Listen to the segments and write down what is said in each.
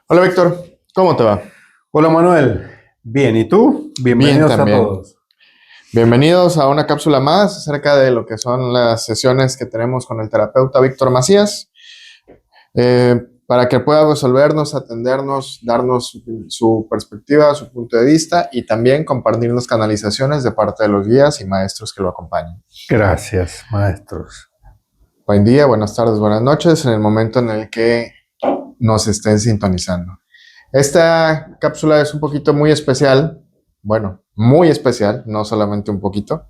Hola Víctor, ¿cómo te va? Hola Manuel, bien, ¿y tú? Bien Bienvenidos a también. todos. Bienvenidos a una cápsula más acerca de lo que son las sesiones que tenemos con el terapeuta Víctor Macías, para que pueda resolvernos, atendernos, darnos su perspectiva, su punto de vista y también compartirnos canalizaciones de parte de los guías y maestros que lo acompañan. Gracias, maestros. Buen día, buenas tardes, buenas noches, en el momento en el que nos estén sintonizando. Esta cápsula es un poquito muy especial, bueno, muy especial, no solamente un poquito,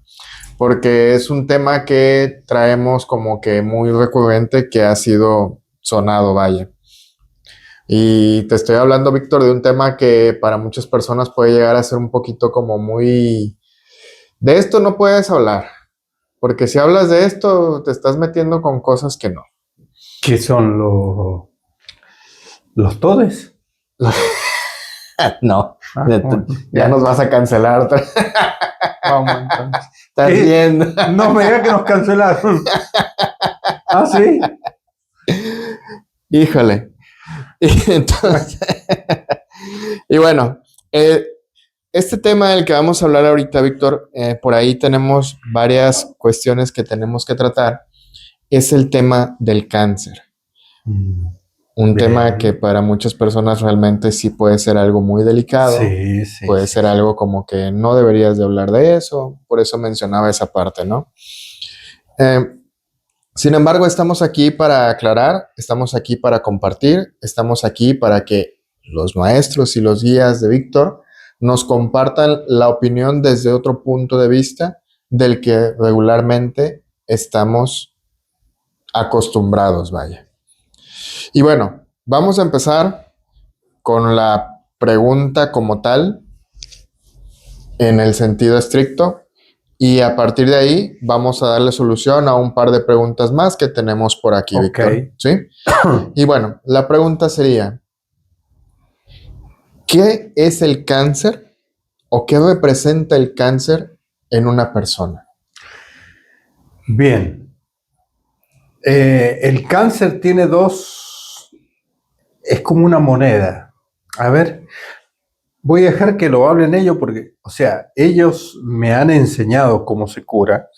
porque es un tema que traemos como que muy recurrente, que ha sido sonado, vaya. Y te estoy hablando, Víctor, de un tema que para muchas personas puede llegar a ser un poquito como muy... De esto no puedes hablar, porque si hablas de esto, te estás metiendo con cosas que no. ¿Qué son los todes? No, Ah, bueno, ya ya, nos vas a cancelar. vamos entonces. Estás ¿Qué? viendo. No me digas que nos cancelaron. Ah, sí. Híjole. Y Bueno, entonces, y bueno, eh, este tema del que vamos a hablar ahorita, Víctor, por ahí tenemos varias cuestiones que tenemos que tratar. Es el tema del cáncer. Un tema que bien. para muchas personas realmente sí puede ser algo muy delicado, Sí, sí, puede sí. ser algo como que no deberías de hablar de eso, por eso mencionaba esa parte, ¿no? Eh, Sin embargo, estamos aquí para aclarar, estamos aquí para compartir, estamos aquí para que los maestros y los guías de Víctor nos compartan la opinión desde otro punto de vista del que regularmente estamos acostumbrados, vaya. Y bueno, vamos a empezar con la pregunta como tal, en el sentido estricto, y a partir de ahí vamos a darle solución a un par de preguntas más que tenemos por aquí, Ok. Víctor. ¿Sí? Y bueno, la pregunta sería, ¿qué es el cáncer o qué representa el cáncer en una persona? Bien. El cáncer tiene dos, es como una moneda. A ver, voy a dejar que lo hablen ellos porque, o sea, ellos me han enseñado cómo se cura.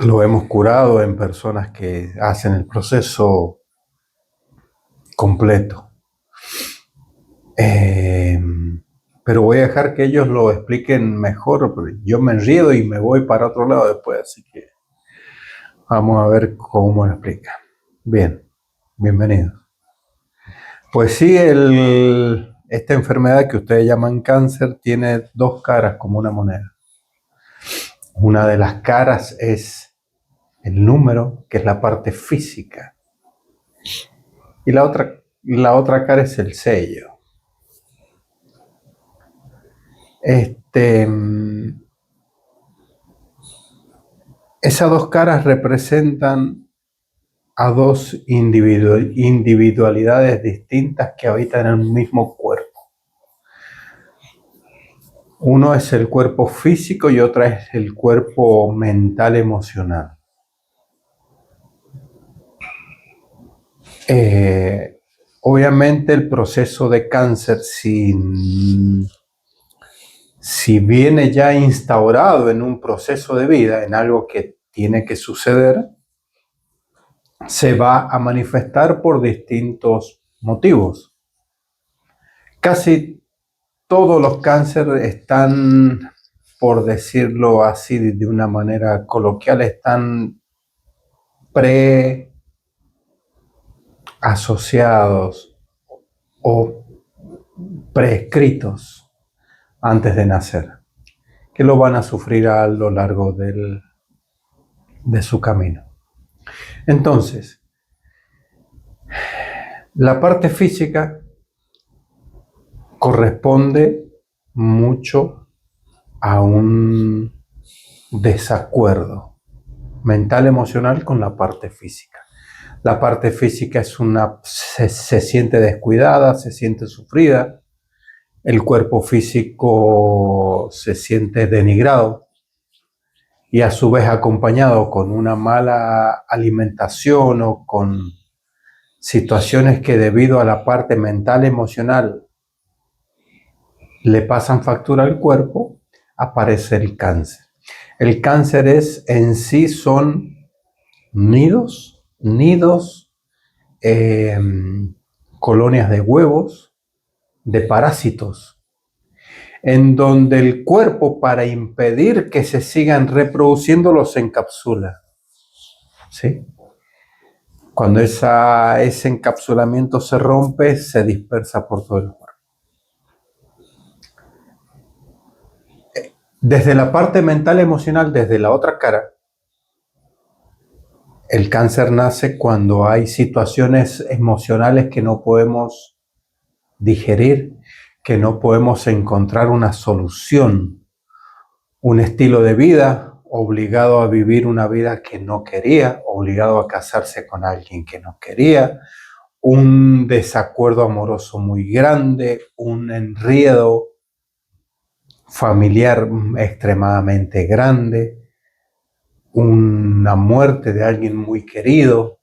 Lo hemos curado en personas que hacen el proceso completo. Eh, pero voy a dejar que ellos lo expliquen mejor, porque yo me enredo y me voy para otro lado después, así que vamos a ver cómo lo explica. Bien, bienvenidos. Pues sí, esta enfermedad que ustedes llaman cáncer tiene dos caras como una moneda. Una de las caras es el número, que es la parte física, y la otra cara es el sello. Este, Esas dos caras representan a dos individualidades distintas que habitan en el mismo cuerpo. Uno es el cuerpo físico y otra es el cuerpo mental emocional. Obviamente el proceso de cáncer, si viene ya instaurado en un proceso de vida, en algo que tiene que suceder, se va a manifestar por distintos motivos. Casi todos los cánceres están, por decirlo así de una manera coloquial, están preasociados o prescritos antes de nacer, que lo van a sufrir a lo largo de su camino. Entonces, la parte física corresponde mucho a un desacuerdo mental emocional con la parte física. La parte física se siente descuidada, se siente sufrida, el cuerpo físico se siente denigrado y a su vez acompañado con una mala alimentación o con situaciones que debido a la parte mental, emocional, le pasan factura al cuerpo, aparece el cáncer. El cáncer en sí son nidos, colonias de huevos, de parásitos, en donde el cuerpo, para impedir que se sigan reproduciendo, los encapsula. ¿Sí? Cuando ese encapsulamiento se rompe, se dispersa por todo el cuerpo. Desde la parte mental emocional, desde la otra cara, el cáncer nace cuando hay situaciones emocionales que no podemos digerir, que no podemos encontrar una solución, un estilo de vida, obligado a vivir una vida que no quería, obligado a casarse con alguien que no quería, un desacuerdo amoroso muy grande, un enredo familiar extremadamente grande, una muerte de alguien muy querido.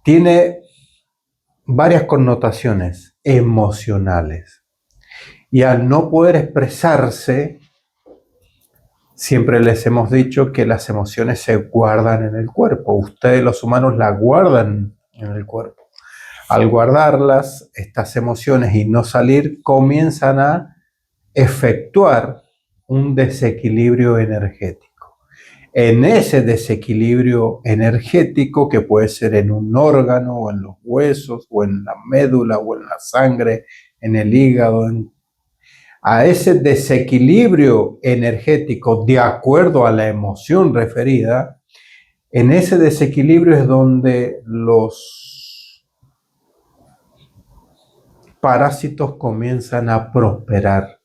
Tiene varias connotaciones emocionales. Y al no poder expresarse, siempre les hemos dicho que las emociones se guardan en el cuerpo. Ustedes, los humanos, las guardan en el cuerpo. Al guardarlas, estas emociones, y no salir, comienzan a efectuar un desequilibrio energético. En ese desequilibrio energético, que puede ser en un órgano, o en los huesos, o en la médula, o en la sangre, en el hígado, a ese desequilibrio energético de acuerdo a la emoción referida, en ese desequilibrio es donde los parásitos comienzan a prosperar.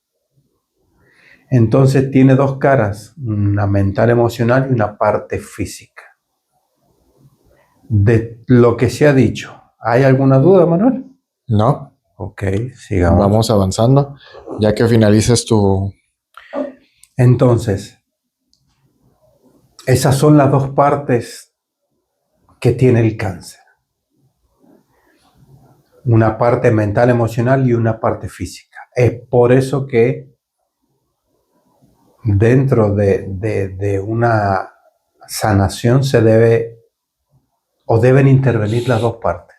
Entonces tiene dos caras, una mental emocional y una parte física. De lo que se ha dicho, ¿hay alguna duda, Manuel? No, Ok, sigamos. vamos avanzando. Ya que finalices tu... Entonces, esas son las dos partes que tiene el cáncer. Una parte mental, emocional y una parte física. Es por eso que dentro de una sanación se debe o deben intervenir las dos partes.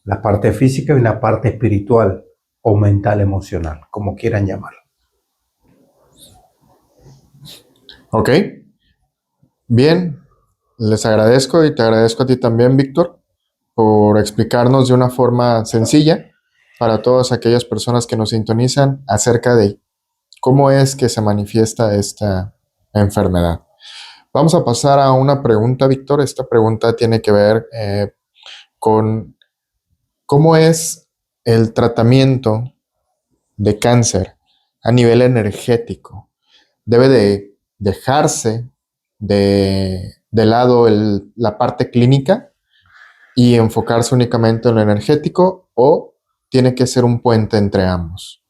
La parte física y la parte espiritual o mental, emocional, como quieran llamarlo. Ok, bien, les agradezco y te agradezco a ti también, Víctor, por explicarnos de una forma sencilla para todas aquellas personas que nos sintonizan acerca de cómo es que se manifiesta esta enfermedad. Vamos a pasar a una pregunta, Víctor. Esta pregunta tiene que ver con cómo es el tratamiento de cáncer a nivel energético. ¿Debe de dejarse de lado la parte clínica y enfocarse únicamente en lo energético, o tiene que ser un puente entre ambos?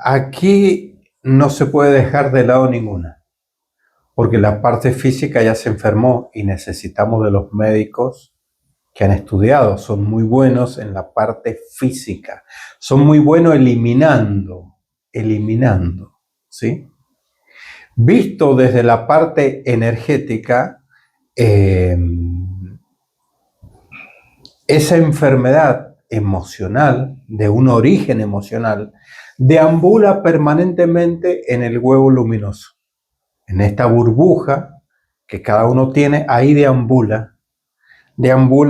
Aquí no se puede dejar de lado ninguna, porque la parte física ya se enfermó y necesitamos de los médicos que han estudiado, son muy buenos en la parte física, son muy buenos eliminando, ¿sí? Visto desde la parte energética, esa enfermedad emocional, de un origen emocional, deambula permanentemente en el huevo luminoso. En esta burbuja que cada uno tiene, ahí deambula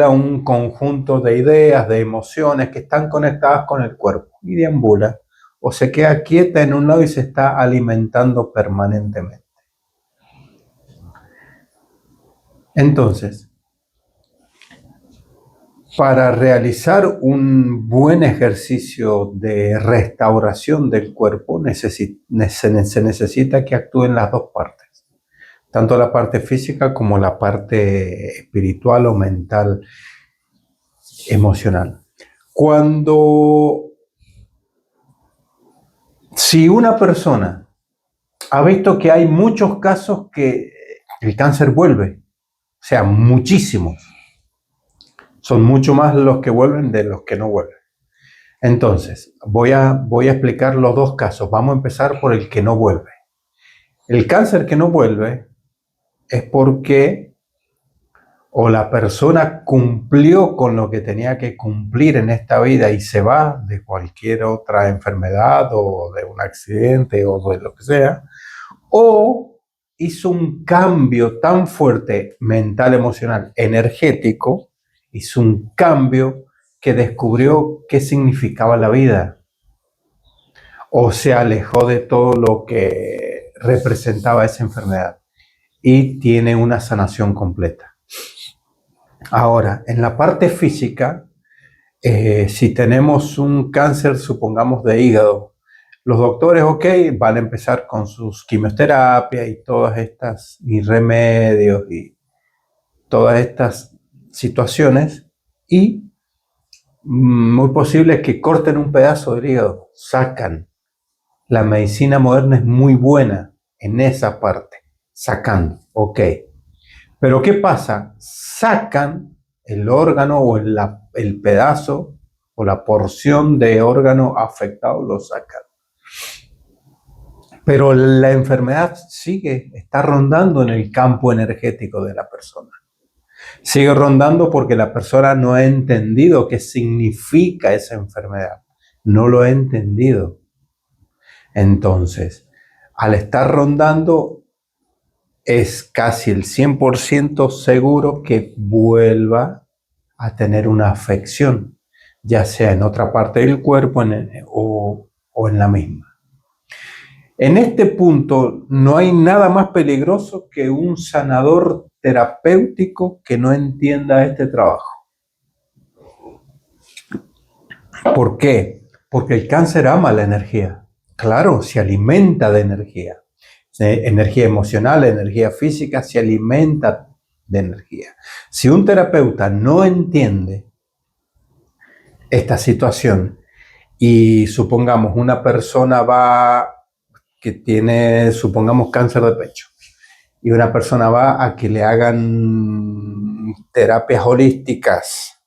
un conjunto de ideas, de emociones que están conectadas con el cuerpo. Y deambula, o se queda quieta en un lado y se está alimentando permanentemente. Entonces, para realizar un buen ejercicio de restauración del cuerpo, se necesita que actúen las dos partes, tanto la parte física como la parte espiritual o mental, emocional. Si una persona ha visto que hay muchos casos que el cáncer vuelve, sea, muchísimos. Son mucho más los que vuelven de los que no vuelven. Entonces, voy a explicar los dos casos. Vamos a empezar por el que no vuelve. El cáncer que no vuelve es porque o la persona cumplió con lo que tenía que cumplir en esta vida y se va de cualquier otra enfermedad o de un accidente o de lo que sea, o hizo un cambio tan fuerte mental, emocional, energético, hizo un cambio que descubrió qué significaba la vida, o se alejó de todo lo que representaba esa enfermedad y tiene una sanación completa. Ahora, en la parte física, si tenemos un cáncer, supongamos de hígado, los doctores, ok, van a empezar con sus quimioterapias y todas estas, y remedios y todas estas situaciones, y muy posible que corten un pedazo del hígado, sacan. La medicina moderna es muy buena en esa parte, sacando, ok. Pero ¿qué pasa? Sacan el órgano o el pedazo o la porción de órgano afectado, lo sacan. Pero la enfermedad sigue, está rondando en el campo energético de la persona. Sigue rondando porque la persona no ha entendido qué significa esa enfermedad. No lo ha entendido. Entonces, al estar rondando, es casi el 100% seguro que vuelva a tener una afección, ya sea en otra parte del cuerpo o en la misma. En este punto no hay nada más peligroso que un sanador terapéutico que no entienda este trabajo. ¿Por qué? Porque el cáncer ama la energía. Claro, se alimenta de energía. Energía emocional, energía física, se alimenta de energía. Si un terapeuta no entiende esta situación y supongamos una persona que tiene, supongamos, cáncer de pecho, y una persona va a que le hagan terapias holísticas,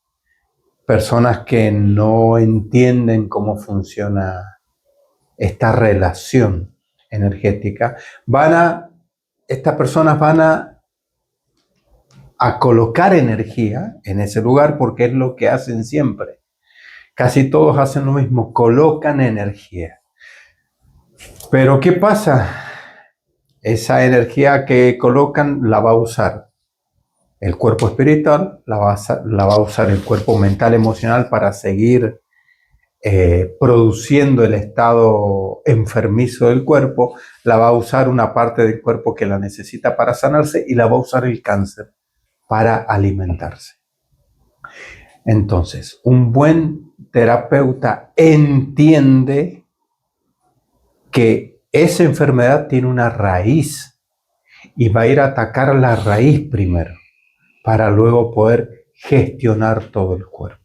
personas que no entienden cómo funciona esta relación energética, estas personas van a colocar energía en ese lugar porque es lo que hacen siempre. Casi todos hacen lo mismo, colocan energía. Pero ¿qué pasa? Esa energía que colocan la va a usar el cuerpo espiritual, la va a usar el cuerpo mental, emocional para seguir produciendo el estado enfermizo del cuerpo, la va a usar una parte del cuerpo que la necesita para sanarse y la va a usar el cáncer para alimentarse. Entonces, un buen terapeuta entiende que esa enfermedad tiene una raíz y va a ir a atacar la raíz primero para luego poder gestionar todo el cuerpo.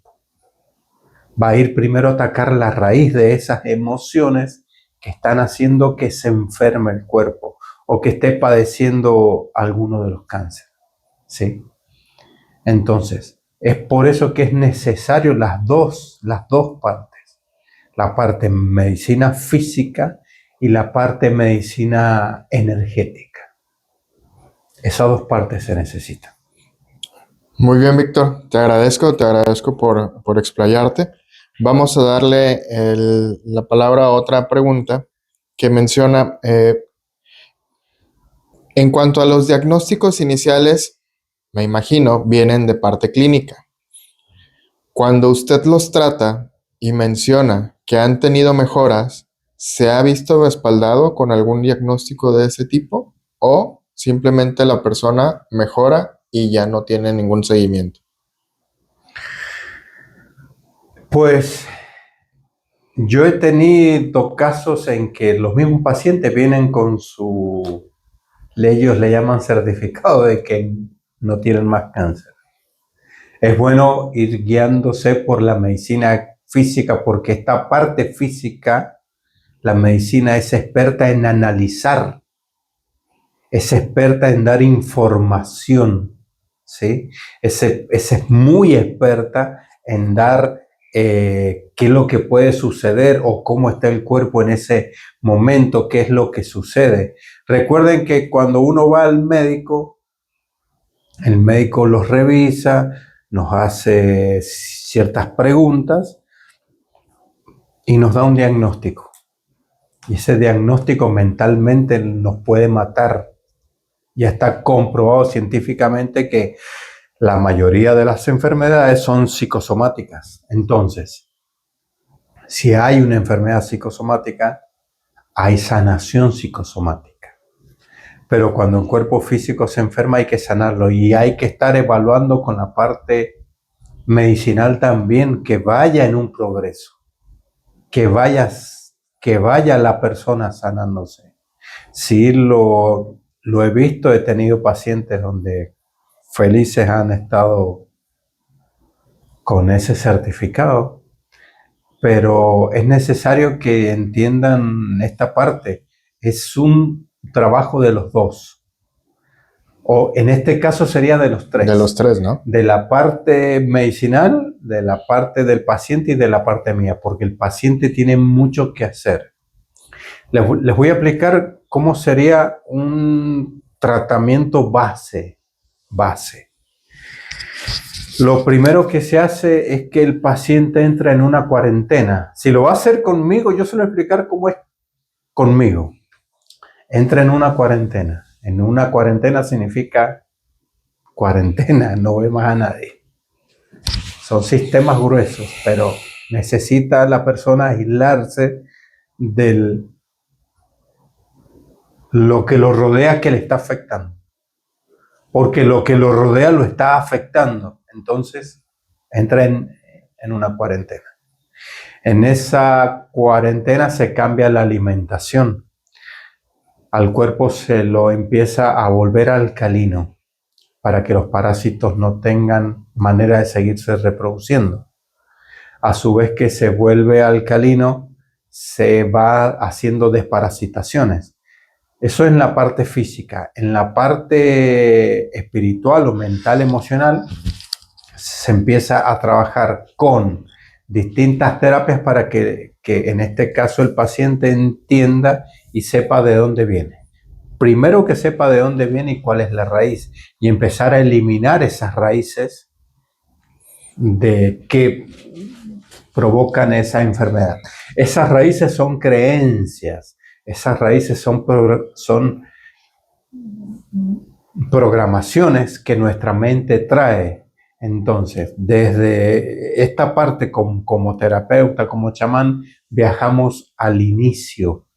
Va a ir primero a atacar la raíz de esas emociones que están haciendo que se enferme el cuerpo o que esté padeciendo alguno de los cánceres, ¿sí? Entonces, es por eso que es necesario las dos partes. La parte medicina física y la parte medicina energética. Esas dos partes se necesitan. Muy bien, Víctor. Te agradezco por explayarte. Vamos a darle la palabra a otra pregunta que menciona, en cuanto a los diagnósticos iniciales, me imagino, vienen de parte clínica. Cuando usted los trata y menciona que han tenido mejoras, ¿se ha visto respaldado con algún diagnóstico de ese tipo? ¿O simplemente la persona mejora y ya no tiene ningún seguimiento? Pues yo he tenido casos en que los mismos pacientes vienen con ellos le llaman certificado de que no tienen más cáncer. Es bueno ir guiándose por la medicina física porque esta parte física, la medicina es experta en analizar, es experta en dar información. ¿sí? Ese es muy experta en dar qué es lo que puede suceder o cómo está el cuerpo en ese momento, qué es lo que sucede. Recuerden que cuando uno va al médico, el médico los revisa, nos hace ciertas preguntas y nos da un diagnóstico. Y ese diagnóstico mentalmente nos puede matar. Ya está comprobado científicamente que la mayoría de las enfermedades son psicosomáticas. Entonces, si hay una enfermedad psicosomática, hay sanación psicosomática. Pero cuando el cuerpo físico se enferma hay que sanarlo y hay que estar evaluando con la parte medicinal también que vaya en un progreso, que vaya la persona sanándose. Sí, lo he visto, he tenido pacientes donde felices han estado con ese certificado, pero es necesario que entiendan esta parte. Es un trabajo de los dos, o en este caso sería de los tres. De los tres, ¿no? De la parte medicinal, de la parte del paciente y de la parte mía, porque el paciente tiene mucho que hacer. Les voy a explicar cómo sería un tratamiento base. Lo primero que se hace es que el paciente entra en una cuarentena. Si lo va a hacer conmigo, yo se lo voy a explicar cómo es conmigo. Entra en una cuarentena. En una cuarentena significa cuarentena, no ve más a nadie. Son sistemas gruesos, pero necesita la persona aislarse de lo que lo rodea que le está afectando. Porque lo que lo rodea lo está afectando. Entonces, entra en una cuarentena. En esa cuarentena se cambia la alimentación. Al cuerpo se lo empieza a volver alcalino para que los parásitos no tengan manera de seguirse reproduciendo. A su vez que se vuelve alcalino, se va haciendo desparasitaciones. Eso es en la parte física. En la parte espiritual o mental, emocional, se empieza a trabajar con distintas terapias para que en este caso el paciente entienda y sepa de dónde viene. Primero que sepa de dónde viene y cuál es la raíz y empezar a eliminar esas raíces de que provocan esa enfermedad. Esas raíces son creencias, esas raíces son programaciones que nuestra mente trae. Entonces, desde esta parte como terapeuta, como chamán, viajamos al inicio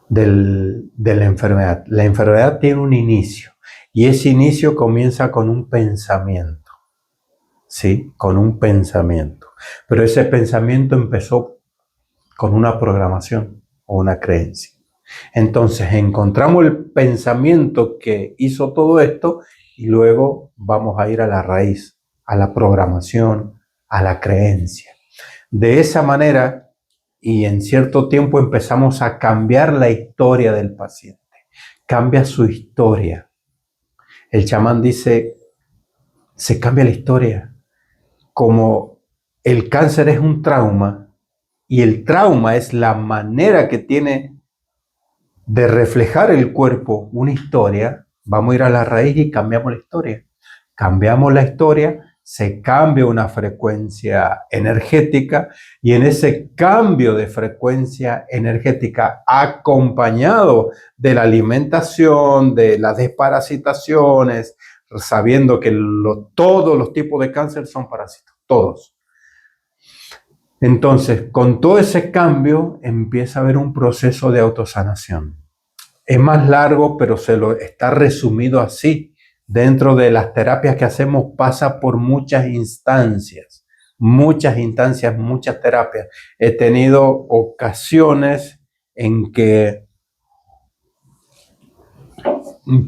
de la enfermedad. La enfermedad tiene un inicio y ese inicio comienza con un pensamiento, ¿sí? Con un pensamiento. Pero ese pensamiento empezó con una programación o una creencia. Entonces encontramos el pensamiento que hizo todo esto y luego vamos a ir a la raíz, a la programación, a la creencia. De esa manera y en cierto tiempo empezamos a cambiar la historia del paciente. Cambia su historia. El chamán dice, se cambia la historia. Como el cáncer es un trauma y el trauma es la manera que tiene de reflejar el cuerpo una historia, vamos a ir a la raíz y cambiamos la historia. Cambiamos la historia, se cambia una frecuencia energética y en ese cambio de frecuencia energética acompañado de la alimentación, de las desparasitaciones, sabiendo que todos los tipos de cáncer son parásitos, todos. Entonces, con todo ese cambio empieza a haber un proceso de autosanación. Es más largo, pero se lo está resumido así. Dentro de las terapias que hacemos pasa por muchas instancias, muchas terapias. He tenido ocasiones en que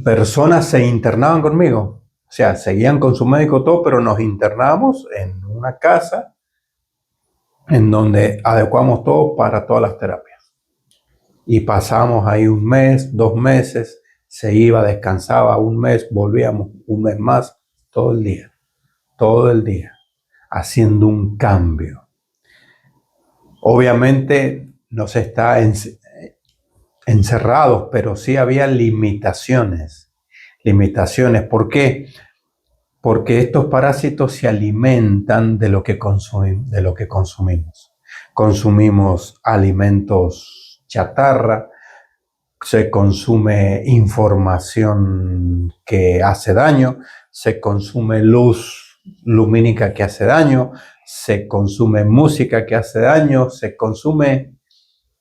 personas se internaban conmigo. O sea, seguían con su médico todo, pero nos internábamos en una casa en donde adecuamos todo para todas las terapias. Y pasamos ahí un mes, 2 meses, se iba, descansaba un mes, volvíamos un mes más, todo el día, haciendo un cambio. Obviamente no se está encerrados, pero sí había limitaciones. ¿Por qué? Porque estos parásitos se alimentan de lo que consumimos. Consumimos alimentos chatarra, se consume información que hace daño, se consume luz lumínica que hace daño, se consume música que hace daño, se consume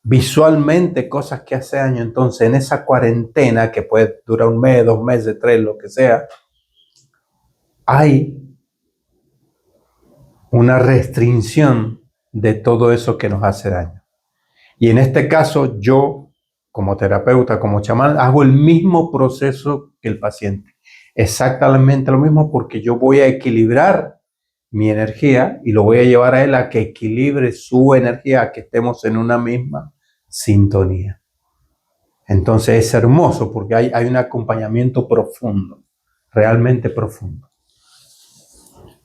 visualmente cosas que hace daño. Entonces, en esa cuarentena, que puede durar un mes, 2 meses, 3, lo que sea, hay una restricción de todo eso que nos hace daño. Y en este caso, yo, como terapeuta, como chamán, hago el mismo proceso que el paciente. Exactamente lo mismo, porque yo voy a equilibrar mi energía y lo voy a llevar a él a que equilibre su energía, a que estemos en una misma sintonía. Entonces es hermoso porque hay un acompañamiento profundo, realmente profundo.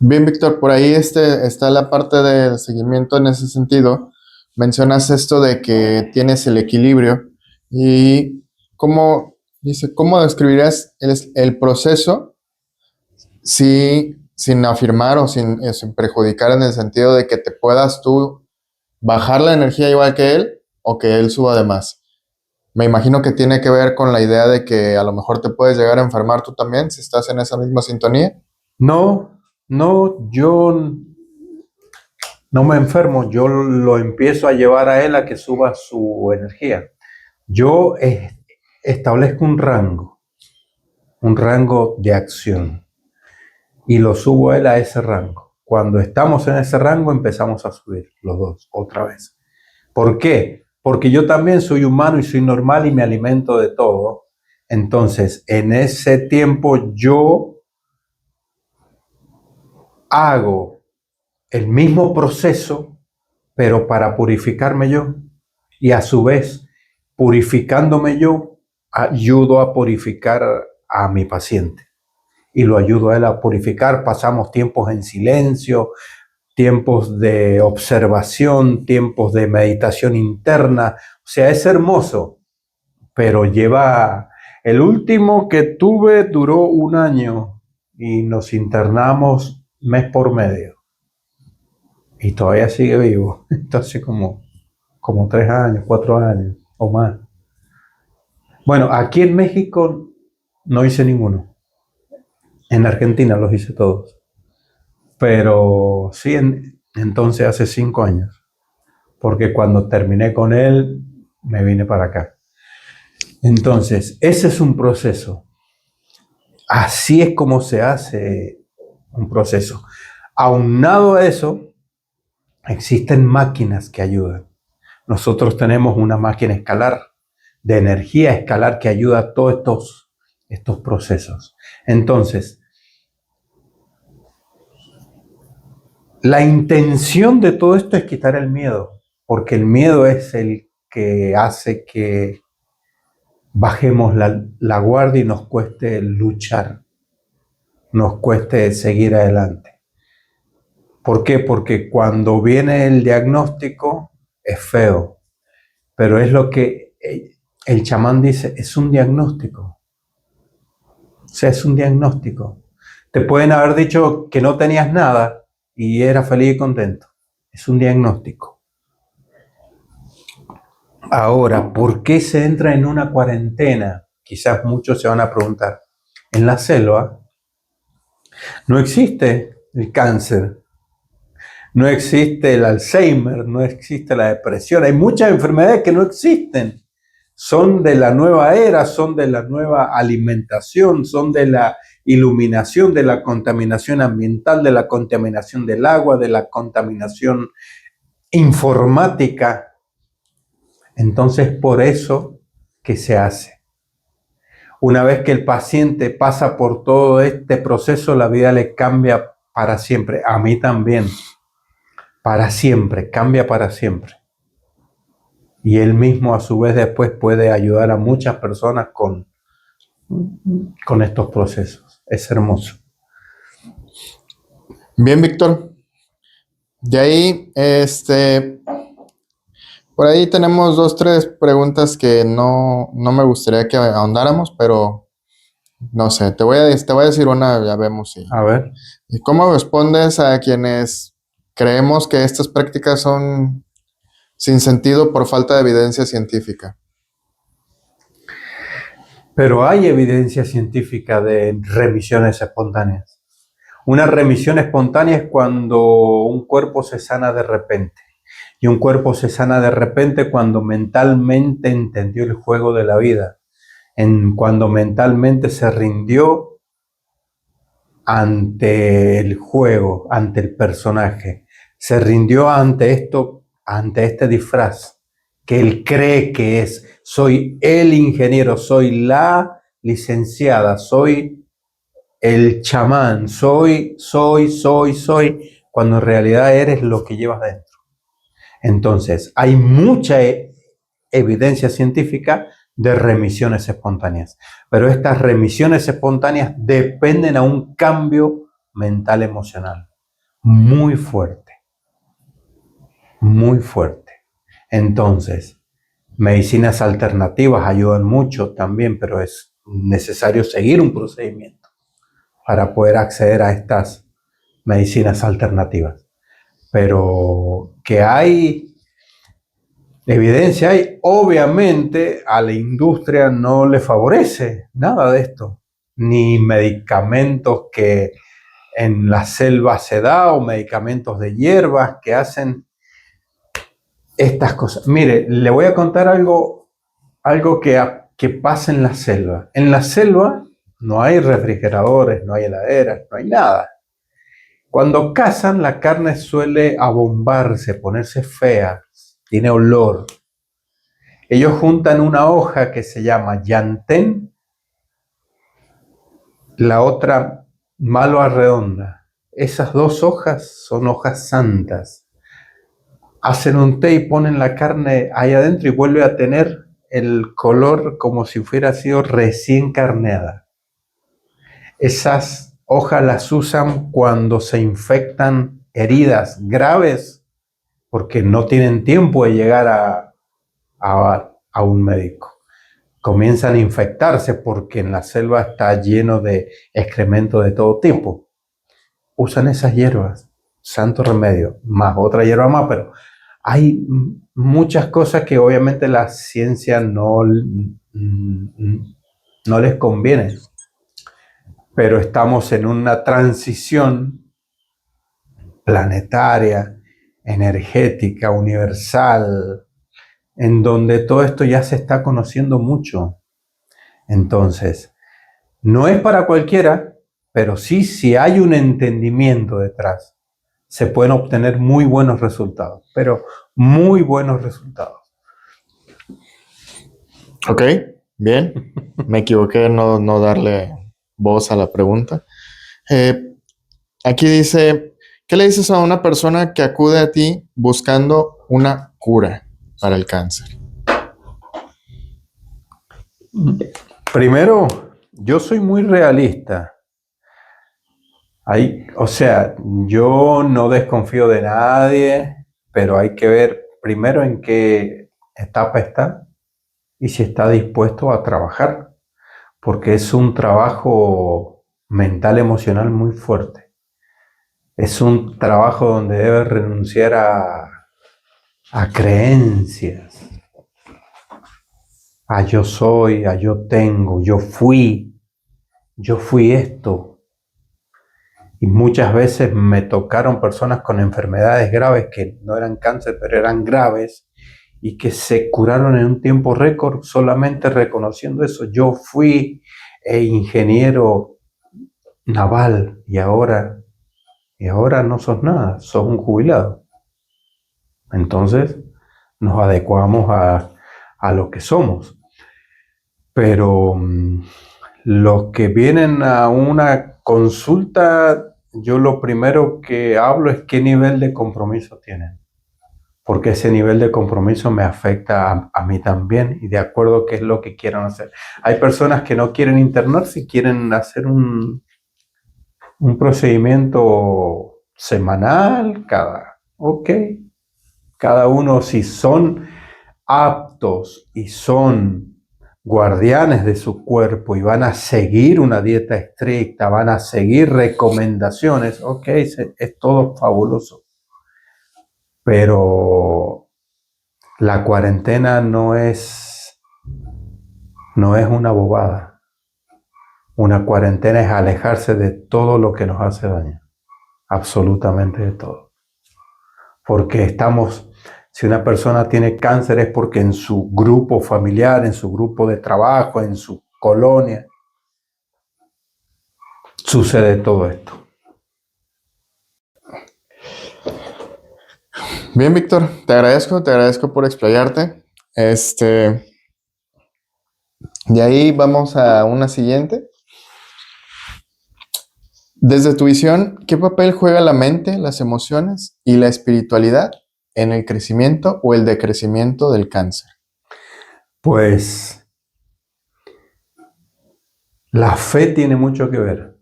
Bien, Víctor, por ahí está la parte del seguimiento en ese sentido. Mencionas esto de que tienes el equilibrio y ¿cómo describirías el proceso sin afirmar o sin perjudicar en el sentido de que te puedas tú bajar la energía igual que él o que él suba de más? Me imagino que tiene que ver con la idea de que a lo mejor te puedes llegar a enfermar tú también si estás en esa misma sintonía. Yo no me enfermo, yo lo empiezo a llevar a él a que suba su energía. Yo establezco un rango de acción y lo subo a él a ese rango. Cuando estamos en ese rango empezamos a subir los dos otra vez. ¿Por qué? Porque yo también soy humano y soy normal y me alimento de todo. Entonces, en ese tiempo yo hago el mismo proceso, pero para purificarme yo. Y a su vez, purificándome yo, ayudo a purificar a mi paciente. Y lo ayudo a él a purificar. Pasamos tiempos en silencio, tiempos de observación, tiempos de meditación interna. O sea, es hermoso, pero el último que tuve duró 1 año y nos internamos mes por medio. Y todavía sigue vivo. Entonces como 3 años, 4 años o más. Bueno, aquí en México no hice ninguno. En Argentina los hice todos. Pero sí, entonces hace 5 años. Porque cuando terminé con él, me vine para acá. Entonces, ese es un proceso. Así es como se hace un proceso. Aunado a eso, existen máquinas que ayudan. Nosotros tenemos una máquina escalar, de energía escalar, que ayuda a todos estos procesos. Entonces, la intención de todo esto es quitar el miedo, porque el miedo es el que hace que bajemos la guardia y nos cueste luchar, nos cueste seguir adelante. ¿Por qué? Porque cuando viene el diagnóstico es feo, pero es lo que el chamán dice, es un diagnóstico. O sea, es un diagnóstico. Te pueden haber dicho que no tenías nada y eras feliz y contento. Es un diagnóstico. Ahora, ¿por qué se entra en una cuarentena? Quizás muchos se van a preguntar. En la selva no existe el cáncer, no existe el Alzheimer, no existe la depresión. Hay muchas enfermedades que no existen. Son de la nueva era, son de la nueva alimentación, son de la iluminación, de la contaminación ambiental, de la contaminación del agua, de la contaminación informática. Entonces, por eso que se hace. Una vez que el paciente pasa por todo este proceso, la vida le cambia para siempre. A mí también. Para siempre, cambia para siempre. Y él mismo a su vez después puede ayudar a muchas personas con con estos procesos. Es hermoso. Bien, Víctor. De ahí, por ahí tenemos 2, 3 preguntas que no me gustaría que ahondáramos, pero no sé, te voy a decir una, ya vemos si. A ver. ¿Y cómo respondes a quienes creemos que estas prácticas son sin sentido por falta de evidencia científica? Pero hay evidencia científica de remisiones espontáneas. Una remisión espontánea es cuando un cuerpo se sana de repente. Y un cuerpo se sana de repente cuando mentalmente entendió el juego de la vida. Cuando mentalmente se rindió ante el juego, ante el personaje. Se rindió ante esto, ante este disfraz que él cree que es. Soy el ingeniero, soy la licenciada, soy el chamán, soy, cuando en realidad eres lo que llevas dentro. Entonces, hay mucha evidencia científica de remisiones espontáneas, pero estas remisiones espontáneas dependen a un cambio mental emocional muy fuerte, muy fuerte. Entonces, medicinas alternativas ayudan mucho también, pero es necesario seguir un procedimiento para poder acceder a estas medicinas alternativas. Pero que hay evidencia, hay, obviamente a la industria no le favorece nada de esto, ni medicamentos que en la selva se da o medicamentos de hierbas que hacen estas cosas. Mire, le voy a contar algo que pasa en la selva. En la selva no hay refrigeradores, no hay heladeras, no hay nada. Cuando cazan, la carne suele abombarse, ponerse fea, tiene olor. Ellos juntan una hoja que se llama llantén, la otra malva redonda. Esas 2 hojas son hojas santas. Hacen un té y ponen la carne ahí adentro y vuelve a tener el color como si hubiera sido recién carneada. Esas hojas las usan cuando se infectan heridas graves porque no tienen tiempo de llegar a un médico. Comienzan a infectarse porque en la selva está lleno de excremento de todo tipo. Usan esas hierbas, santo remedio, más otra hierba más, pero hay muchas cosas que obviamente la ciencia no les conviene. Pero estamos en una transición planetaria, energética, universal, en donde todo esto ya se está conociendo mucho. Entonces, no es para cualquiera, pero sí, si hay un entendimiento detrás, se pueden obtener muy buenos resultados, pero muy buenos resultados. Ok, bien. Me equivoqué en no darle voz a la pregunta. Aquí dice, ¿qué le dices a una persona que acude a ti buscando una cura para el cáncer? Primero, yo soy muy realista. O sea, yo no desconfío de nadie, pero hay que ver primero en qué etapa está y si está dispuesto a trabajar, porque es un trabajo mental, emocional muy fuerte. Es un trabajo donde debe renunciar a creencias, a yo soy, a yo tengo, yo fui esto. Y muchas veces me tocaron personas con enfermedades graves que no eran cáncer, pero eran graves y que se curaron en un tiempo récord solamente reconociendo eso. Yo fui ingeniero naval y ahora no sos nada, sos un jubilado. Entonces nos adecuamos a lo que somos. Pero los que vienen a una consulta, yo lo primero que hablo es qué nivel de compromiso tienen. porque ese nivel de compromiso me afecta a mí también y de acuerdo a qué es lo que quieran hacer. Hay personas que no quieren internarse, quieren hacer un procedimiento semanal, cada uno si son aptos y son guardianes de su cuerpo y van a seguir una dieta estricta, van a seguir recomendaciones, es todo fabuloso. Pero la cuarentena no es una bobada. Una cuarentena es alejarse de todo lo que nos hace daño, absolutamente de todo. Porque si una persona tiene cáncer es porque en su grupo familiar, en su grupo de trabajo, en su colonia, sucede todo esto. Bien, Víctor, te agradezco por explayarte. De ahí vamos a una siguiente. Desde tu visión, ¿qué papel juega la mente, las emociones y la espiritualidad en el crecimiento o el decrecimiento del cáncer? Pues la fe tiene mucho que ver.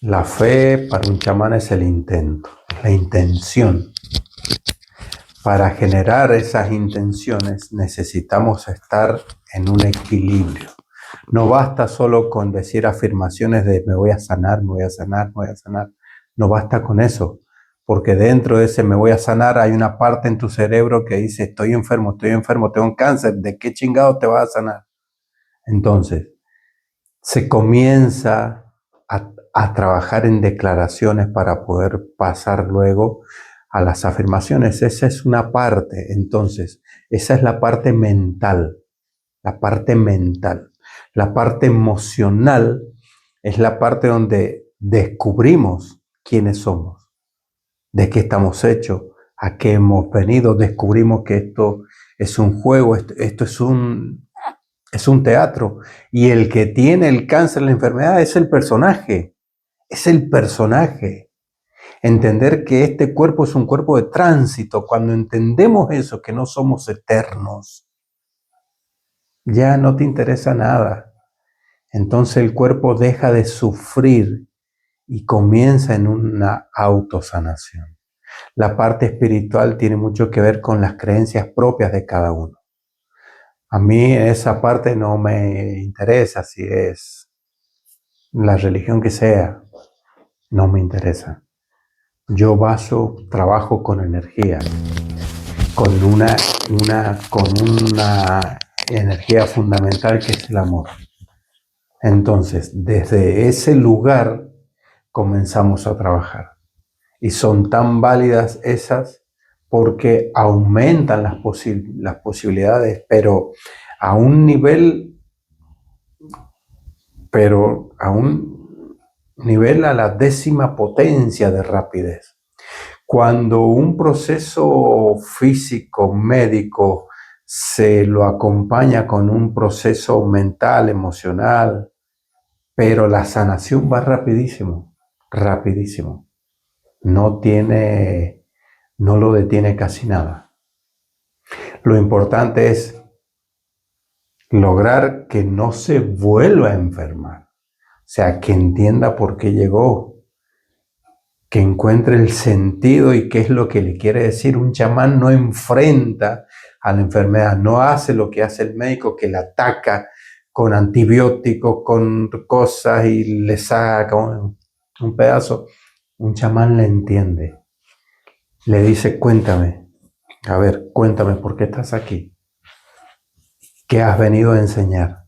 La fe para un chamán es el intento, la intención. Para generar esas intenciones necesitamos estar en un equilibrio. No basta solo con decir afirmaciones de me voy a sanar, me voy a sanar, me voy a sanar. No basta con eso, porque dentro de ese me voy a sanar hay una parte en tu cerebro que dice estoy enfermo, tengo un cáncer, ¿de qué chingado te vas a sanar? Entonces, se comienza a trabajar en declaraciones para poder pasar luego a las afirmaciones. Esa es una parte, entonces, esa es la parte mental, la parte mental. La parte emocional es la parte donde descubrimos quiénes somos, de qué estamos hechos, a qué hemos venido, descubrimos que esto es un juego, esto es un teatro, y el que tiene el cáncer, la enfermedad, es el personaje, es el personaje. Entender que este cuerpo es un cuerpo de tránsito, cuando entendemos eso, que no somos eternos, ya no te interesa nada. Entonces el cuerpo deja de sufrir y comienza en una autosanación. La parte espiritual tiene mucho que ver con las creencias propias de cada uno. A mí esa parte no me interesa, si es la religión que sea, no me interesa. Yo trabajo con energía, con una energía fundamental que es el amor. Entonces, desde ese lugar comenzamos a trabajar. Y son tan válidas esas porque aumentan las posibilidades, pero a un nivel, a la 10ª potencia de rapidez. Cuando un proceso físico, médico, se lo acompaña con un proceso mental, emocional, pero la sanación va rapidísimo, rapidísimo. No lo detiene casi nada. Lo importante es lograr que no se vuelva a enfermar. O sea, que entienda por qué llegó, que encuentre el sentido y qué es lo que le quiere decir. Un chamán no enfrenta a la enfermedad, no hace lo que hace el médico, que la ataca con antibióticos, con cosas y le saca un pedazo. Un chamán le entiende. Le dice, cuéntame por qué estás aquí. ¿Qué has venido a enseñar?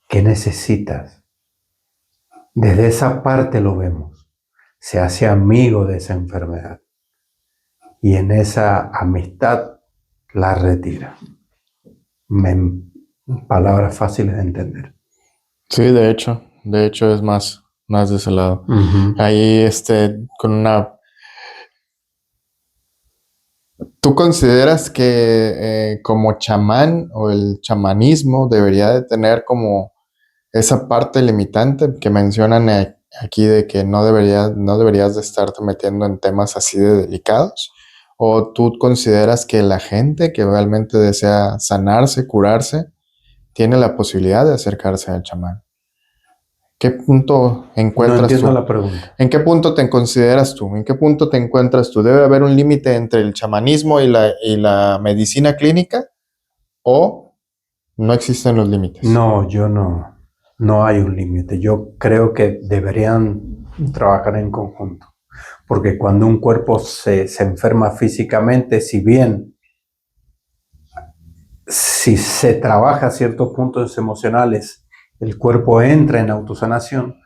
¿Qué necesitas? Desde esa parte lo vemos. Se hace amigo de esa enfermedad. Y en esa amistad la retira. Palabras fáciles de entender. Sí, de hecho es más de ese lado. Uh-huh. Ahí, ¿tú consideras que como chamán o el chamanismo debería de tener como esa parte limitante que mencionan aquí de que no deberías de estarte metiendo en temas así de delicados? ¿O tú consideras que la gente que realmente desea sanarse, curarse, tiene la posibilidad de acercarse al chamán? ¿Qué punto No encuentras entiendo tú? la pregunta. ¿En qué punto te consideras tú? ¿En qué punto te encuentras tú? ¿Debe haber un límite entre el chamanismo y la medicina clínica? ¿O no existen los límites? No, no hay un límite. Yo creo que deberían trabajar en conjunto. Porque cuando un cuerpo se enferma físicamente, si se trabaja ciertos puntos emocionales, el cuerpo entra en autosanación,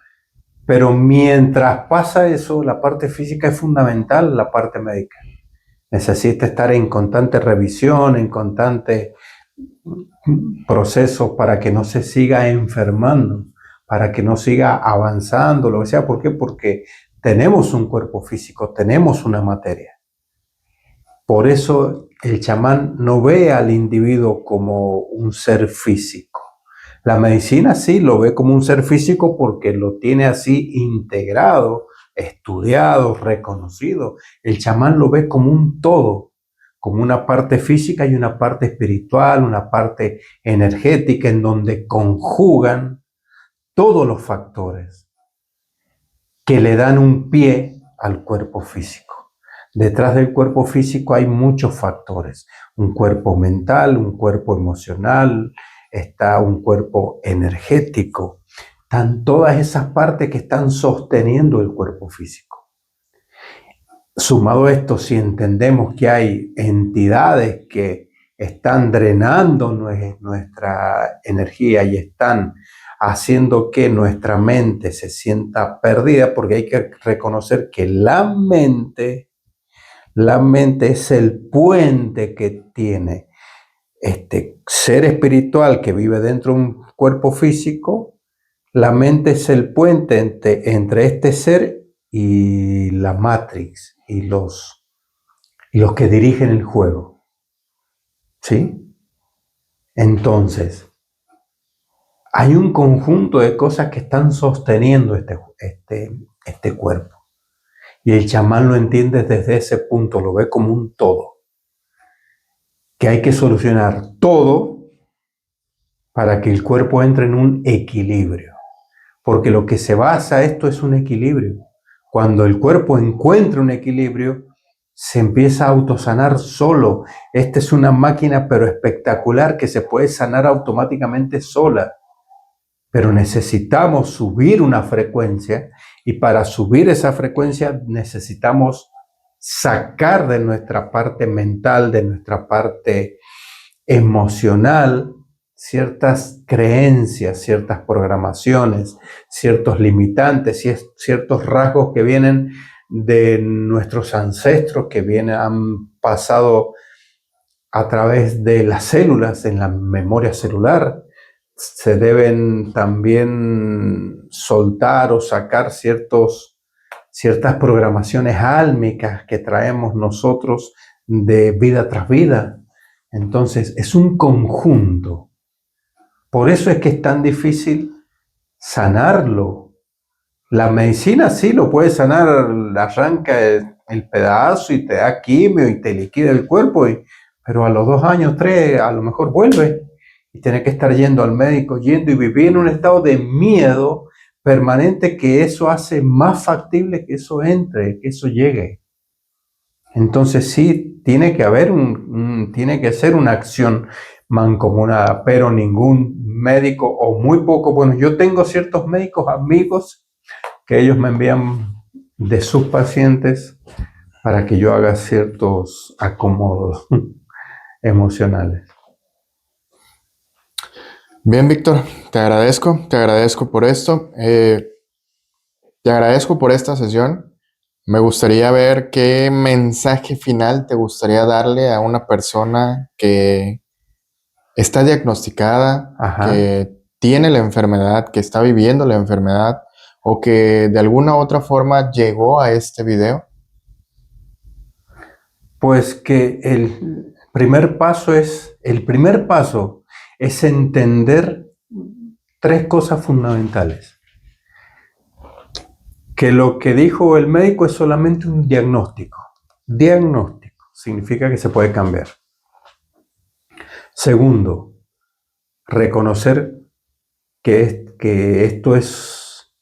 pero mientras pasa eso, la parte física es fundamental, la parte médica. Necesita estar en constante revisión, en constante proceso para que no se siga enfermando, para que no siga avanzando, lo que sea. ¿Por qué? Porque tenemos un cuerpo físico, tenemos una materia. Por eso el chamán no ve al individuo como un ser físico. La medicina sí lo ve como un ser físico porque lo tiene así integrado, estudiado, reconocido. El chamán lo ve como un todo, como una parte física y una parte espiritual, una parte energética en donde conjugan todos los factores que le dan un pie al cuerpo físico. Detrás del cuerpo físico hay muchos factores, un cuerpo mental, un cuerpo emocional, está un cuerpo energético, están todas esas partes que están sosteniendo el cuerpo físico. Sumado a esto, si entendemos que hay entidades que están drenando nuestra energía y están haciendo que nuestra mente se sienta perdida, porque hay que reconocer que la mente es el puente que tiene este ser espiritual que vive dentro de un cuerpo físico. La mente es el puente entre este ser y la Matrix y los que dirigen el juego. ¿Sí? Entonces, hay un conjunto de cosas que están sosteniendo este cuerpo. Y el chamán lo entiende desde ese punto, lo ve como un todo. Que hay que solucionar todo para que el cuerpo entre en un equilibrio. Porque lo que se basa esto es un equilibrio. Cuando el cuerpo encuentra un equilibrio, se empieza a autosanar solo. Esta es una máquina pero espectacular que se puede sanar automáticamente sola. Pero necesitamos subir una frecuencia y para subir esa frecuencia necesitamos sacar de nuestra parte mental, de nuestra parte emocional, ciertas creencias, ciertas programaciones, ciertos limitantes, ciertos rasgos que vienen de nuestros ancestros, han pasado a través de las células, en la memoria celular. Se deben también soltar o sacar ciertas programaciones álmicas que traemos nosotros de vida tras vida. Entonces, es un conjunto. Por eso es que es tan difícil sanarlo. La medicina sí lo puede sanar, arranca el pedazo y te da quimio y te liquida el cuerpo, pero a los 2 años, 3, a lo mejor vuelve. Y tiene que estar yendo al médico, yendo y vivir en un estado de miedo permanente que eso hace más factible que eso entre, que eso llegue. Entonces sí, tiene que haber tiene que ser una acción mancomunada, pero ningún médico o muy poco, bueno, yo tengo ciertos médicos amigos que ellos me envían de sus pacientes para que yo haga ciertos acomodos emocionales. Bien, Víctor, te agradezco por esto. Te agradezco por esta sesión. Me gustaría ver qué mensaje final te gustaría darle a una persona que está diagnosticada, Ajá. que tiene la enfermedad, que está viviendo la enfermedad o que de alguna u otra forma llegó a este video. Pues que el primer paso es entender 3 cosas fundamentales. Que lo que dijo el médico es solamente un diagnóstico. Diagnóstico. significa que se puede cambiar. Segundo, reconocer que esto es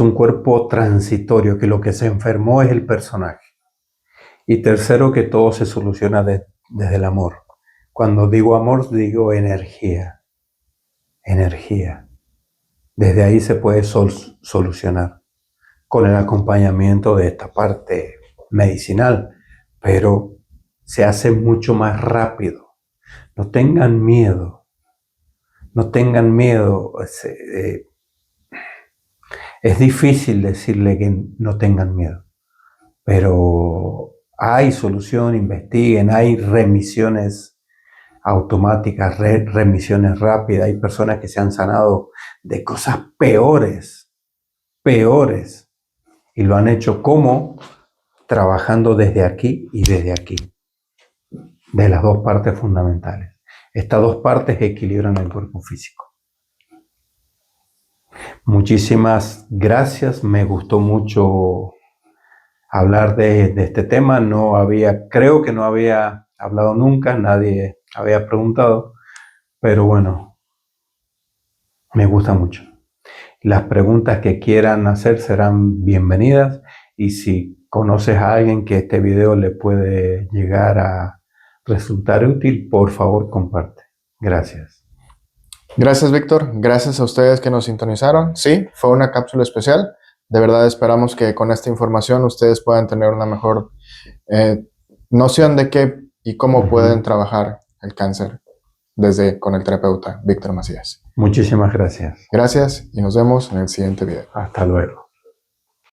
un cuerpo transitorio, que lo que se enfermó es el personaje. Y tercero, que todo se soluciona desde el amor. Cuando digo amor, digo energía. Energía. Desde ahí se puede solucionar con el acompañamiento de esta parte medicinal, pero se hace mucho más rápido. No tengan miedo. No tengan miedo. Es difícil decirle que no tengan miedo, pero hay solución, investiguen, hay remisiones automáticas, remisiones rápidas, hay personas que se han sanado de cosas peores, y lo han hecho como trabajando desde aquí y desde aquí, de las dos partes fundamentales. Estas dos partes equilibran el cuerpo físico. Muchísimas gracias, me gustó mucho hablar de este tema. Creo que no había hablado nunca, nadie había preguntado, pero bueno, me gusta mucho. Las preguntas que quieran hacer serán bienvenidas, y si conoces a alguien que este video le puede llegar a resultar útil, por favor comparte. Gracias. Gracias, Víctor. Gracias a ustedes que nos sintonizaron. Sí, fue una cápsula especial. De verdad esperamos que con esta información ustedes puedan tener una mejor noción de qué y cómo pueden trabajar el cáncer con el terapeuta Víctor Macías. Muchísimas gracias. Gracias y nos vemos en el siguiente video. Hasta luego.